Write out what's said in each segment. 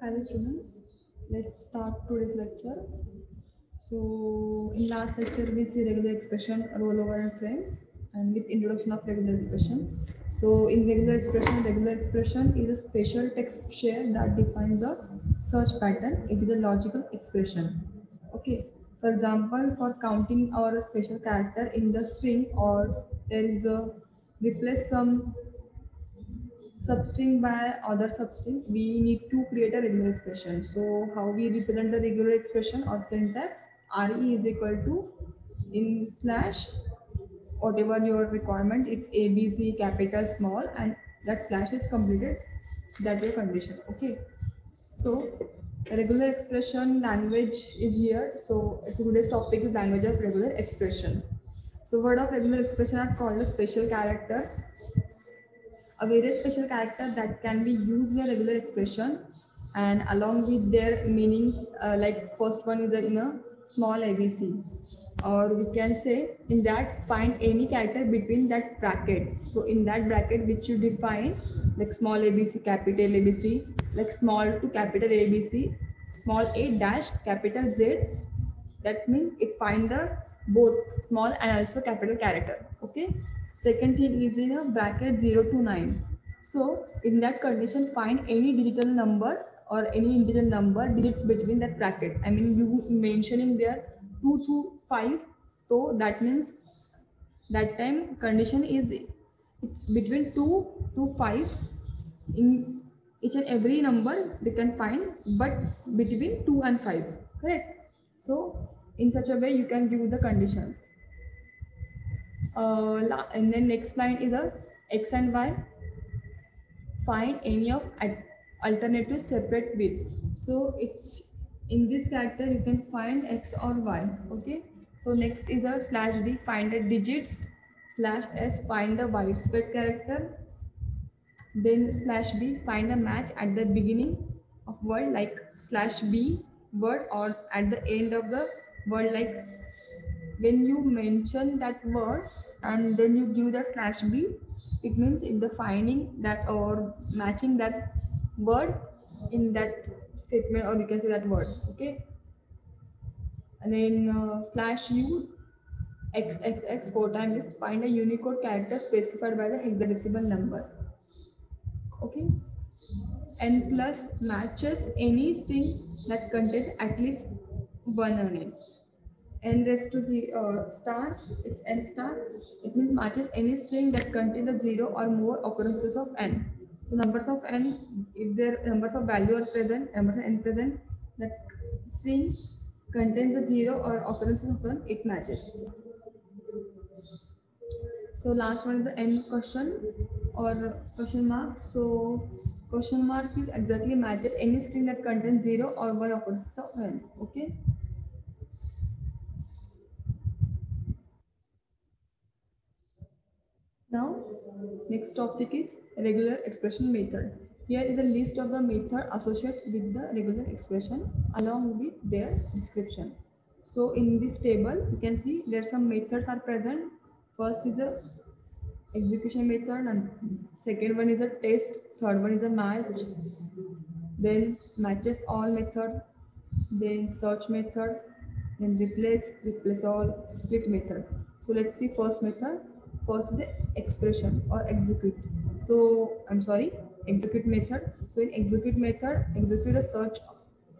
Hello students, let's start today's lecture. So in last lecture we see regular expression, rollover and frame, and with introduction of regular expression. So in regular expression is a special text share that defines the search pattern. It is a logical expression. Okay. For example, for counting our special character in the string, or there is a replace some substring by other substring, we need to create a regular expression. So how we represent the regular expression or syntax? Re is equal to in slash whatever your requirement. It's a b c capital small, and that slash is completed. That your condition. Okay. So regular expression language is here. So today's topic is language of regular expression. So word of regular expression are called a special character, a very special character that can be used in a regular expression, and along with their meanings, like first one is in a small abc, or we can say in that find any character between that bracket. So in that bracket which you define, like small abc capital abc, like small to capital abc, small a dash capital z, that means it find the both small and also capital character. Okay. Second thing is in a bracket 0 to 9. So in that condition find any digital number or any integer number digits between that bracket. I mean you mentioning there 2 to 5, so that means that time condition is it's between 2 to 5. In each and every number they can find, but between 2 and 5, correct? So in such a way you can give the conditions. And then next line is a x and y, find any of alternatives separate with. So it's in this character you can find x or y. Okay. So next is a slash d, find the digits, slash s, find the widespread character, then slash b, find a match at the beginning of word, like slash b word, or at the end of the word, like when you mention that word and then you give the slash b, it means in the finding that or matching that word in that statement, or you can say that word. Okay. And then slash u xxx four times is find a Unicode character specified by the hexadecimal number. Okay. N plus matches any string that contains at least one n. N raised to the star, it's n star. It means matches any string that contains a 0 or more occurrences of n. So numbers of n, if their numbers of value are present, numbers of n present, that string contains a 0 or occurrences of n, it matches. So last one is the end question or question mark. So question mark is exactly matches any string that contains 0 or 1 occurrences of n. Okay. Now, next topic is regular expression method. Here is a list of the method associated with the regular expression along with their description. So in this table, you can see there some methods are present. First is a execution method, and second one is a test, third one is a match, then matches all method, then search method, then replace all, split method. So let's see first method. First is the expression or execute. So I'm sorry, execute method. So in execute method, execute a search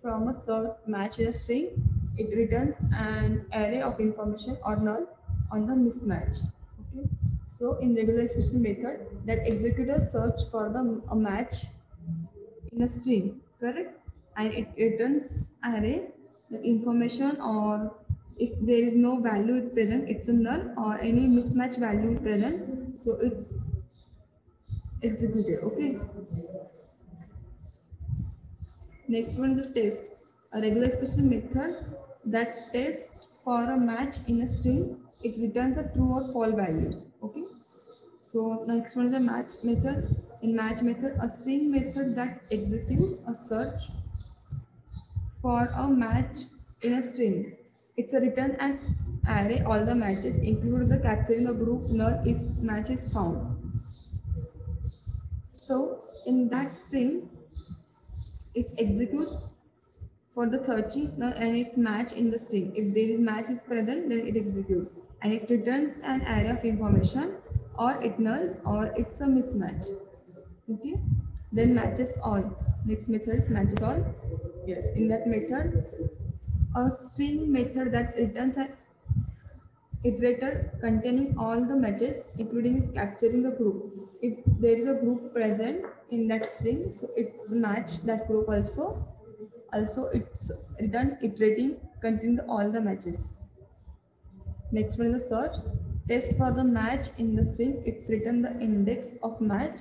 from a search match in a string. It returns an array of information or null on the mismatch. Okay. So in regular expression method, that execute a search for the a match in a string, correct? And it returns array the information, or if there is no value present, it's a null, or any mismatch value present, so it's executed. Okay. Next one is the test, a regular expression method that tests for a match in a string. It returns a true or false value. Okay. So next one is a match method. In match method, a string method that executes a search for a match in a string. It's a return an array all the matches, include the capturing a group null if match is found. So in that string, it executes for the searching and its match in the string. If there is match is present, then it executes and it returns an array of information, or it nulls, or it's a mismatch. Okay, then matches all. Next method is matches all. Yes, in that method, a string method that returns an iterator containing all the matches, including capturing the group. If there is a group present in that string, so it's match that group also. Also, it's returns iterating containing all the matches. Next one is the search. Test for the match in the string. It's written the index of match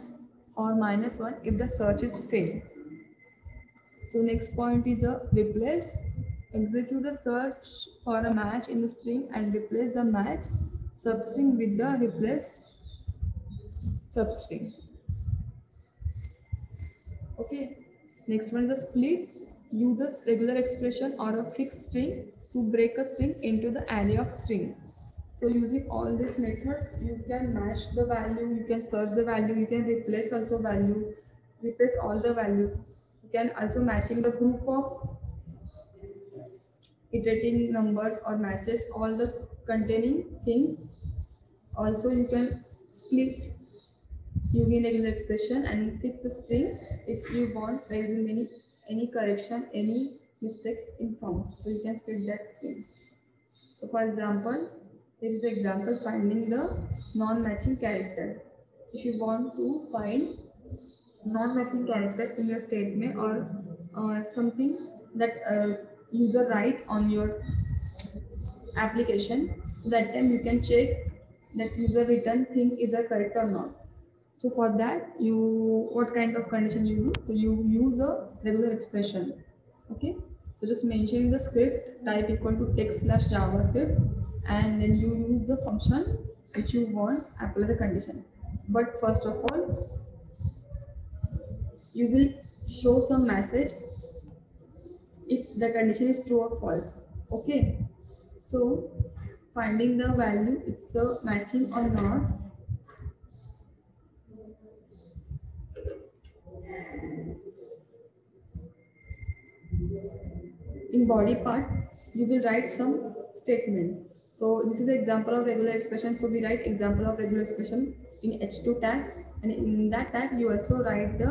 or -1 if the search is failed. So next point is a replace. Execute a search for a match in the string and replace the match substring with the replace substring. Okay. Next one is the splits. Use a regular expression or a fixed string to break a string into the array of strings. So using all these methods, you can match the value, you can search the value, you can replace also value, replace all the values. You can also matching the group of iterating numbers or matches all the containing things. Also you can split using regular expression and fix the strings if you want raising any correction, any mistakes in form. So you can split that string. So for example, here is the example finding the non-matching character. If you want to find non-matching character in your statement or something that user write on your application, that time you can check that user written thing is a correct or not. So for that, what kind of condition you do? So you use a regular expression. Okay. So just mentioning the script type equal to text slash JavaScript, and then you use the function which you want apply the condition. But first of all, you will show some message if the condition is true or false. Okay. So finding the value, it's a matching or not. In body part, you will write some statement. So this is an example of regular expression. So we write example of regular expression in H2 tag, and in that tag you also write the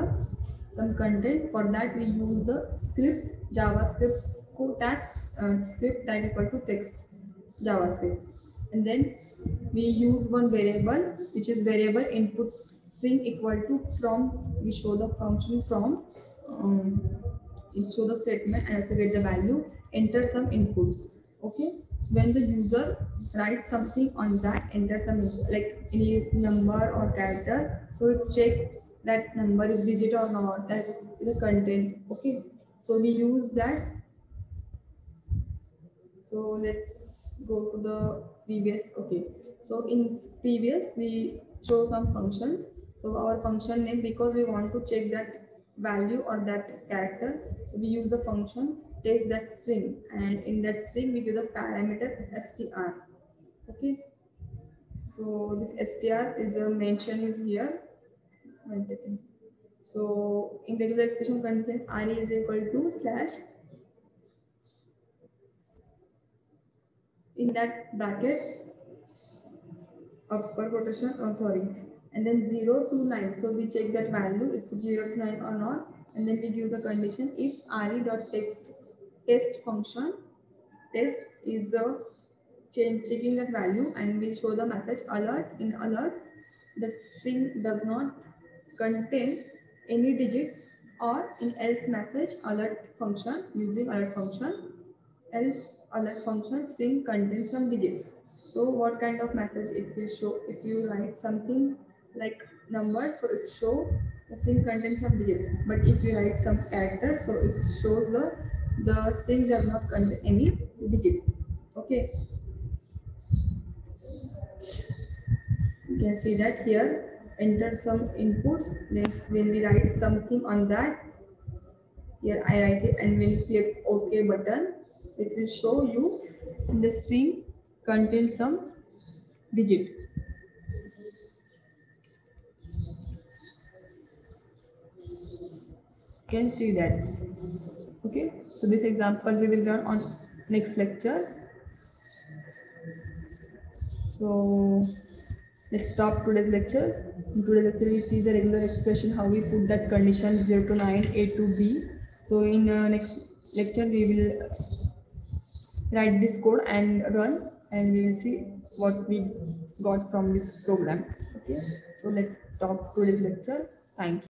some content. For that we use the script JavaScript code tag script tag equal to text JavaScript, and then we use one variable which is variable input string equal to from. We show the function from. Show the statement and also get the value, enter some inputs. Okay, so when the user writes something on that, enter some like any number or character, so it checks that number is digit or not, that is the content. Okay, so we use that. So let's go to the previous. Okay, so in previous we show some functions. So our function name, because we want to check that value or that character, so we use the function test that string, and in that string we give the parameter str. Okay, so this str is a mention is here. 1 second. So in regular expression condition, re is equal to slash, in that bracket upper quotation, oh sorry, and then 0 to 9. So we check that value, it's 0 to 9 or not, and then we give the condition if re.text test function test is checking that value, and we show the message alert. In alert, the string does not contain any digit, or in else message alert function using alert function, else alert function string contains some digits. So what kind of message it will show? If you write something like numbers, so it show the string contains some digit. But if you write some characters, so it shows the string does not contain any digit. Okay, you can see that here. Enter some inputs. Next, when we write something on that, here I write it, and when you click OK button, so it will show you the string contains some digit. can see that. Okay, so this example we will learn on next lecture. So let's stop today's lecture. In today's lecture, we see the regular expression, how we put that condition 0 to 9, A to B. So in next lecture, we will write this code and run, and we will see what we got from this program. Okay, so let's stop today's lecture. Thank you.